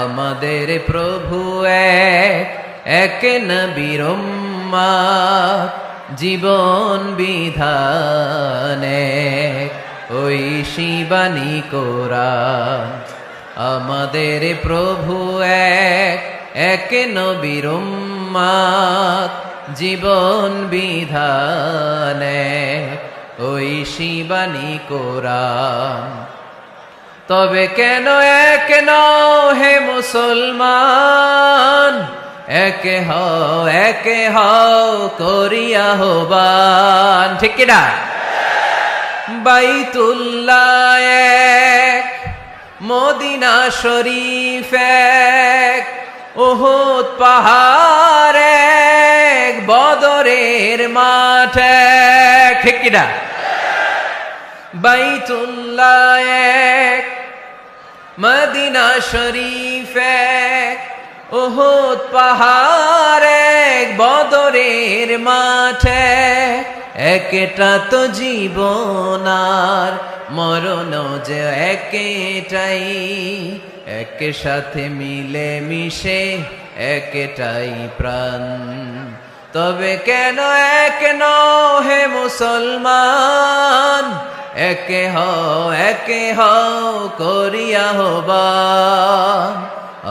আমাদের প্রভু এক, এক নবীর উম্মত, জীবন বিধানে ওই শিবানী কোরআন। আমাদের প্রভু এক, এক নবীর উম্মত, জীবন বিধানে ওই শিবানী কোরআন। তবে কেন এক নও হে মুসলমান, একে হও করিয়া আহ্বান। ঠিক কিনা? বাইতুল্লাহ এক, মদিনা শরীফ এক, উহুদ পাহাড় এক, বদরের মাঠ এক। ঠিক কিনা? বাইতুল্লাহ এক, মদিনা শরীফ এক, উহুদ পাহাড় এক, বদরের মাঠ এক। একটা তো জীবন আর মরণ যে একটাই, এক সাথে মিলে মিশে একটাই প্রাণ। তবে কেন এক নও হে মুসলমান, একে হও করিয়া আহ্বান।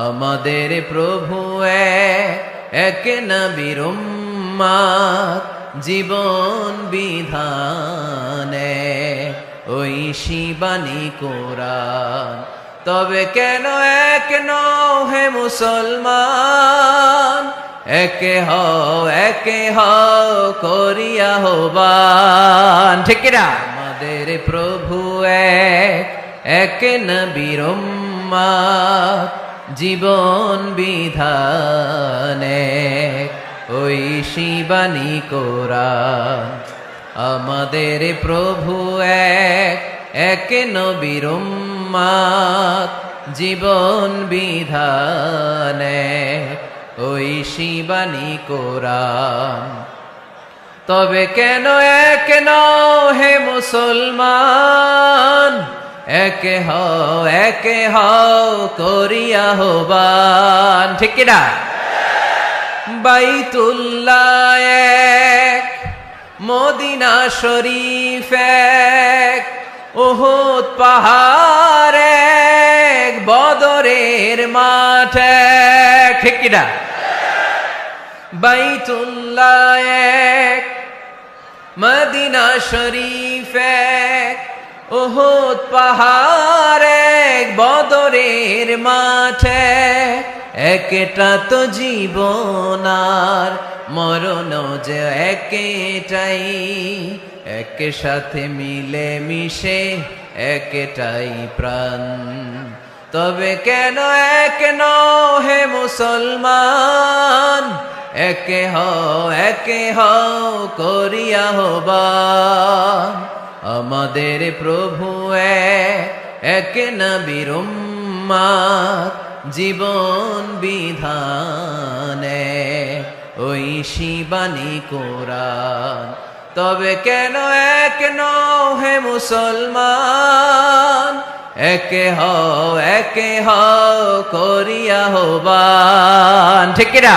আমাদের প্রভু এক, এক নবীর উম্মত, জীবন বিধানে ওই শিবানী কোরআন। তবে কেন এক নও হে মুসলমান, একে হও করিয়া আহ্বান। ঠিক না? আমাদের প্রভু এক, এক নবীর উম্মত, জীবন বিধানে ওই শিবানী কোরআন। আমাদের প্রভু এক, এক নবীর উম্মত, জীবন বিধানে ওই শিবানী কোরআন। তবে কেন এক নও হে মুসলমান, একে হও করিয়া আহ্বান। ঠিক কিনা? বাইতুল্লাহ এক, মদিনা শরীফ এক, উহুদ পাহাড় এক, বদরের মাঠ এক। ঠিক কিনা? বাইতুল্লাহ এক, মদিনা শরীফ এক, উহুদ পাহাড় এক, বদরের মাঠ এক। একটা তো জীবন আর মরণ যে একটাই, এক সাথে মিলে মিশে একটাই প্রাণ। তবে কেন এক নও হে মুসলমান, একে হও করিয়া আহ্বান। আমাদের প্রভু এক, এক নবীর উম্মত, জীবন বিধানে ওই শিবানী কোরআন। তবে কেন এক নও হে মুসলমান, একে হও করিয়া আহ্বান। ঠিক কিনা?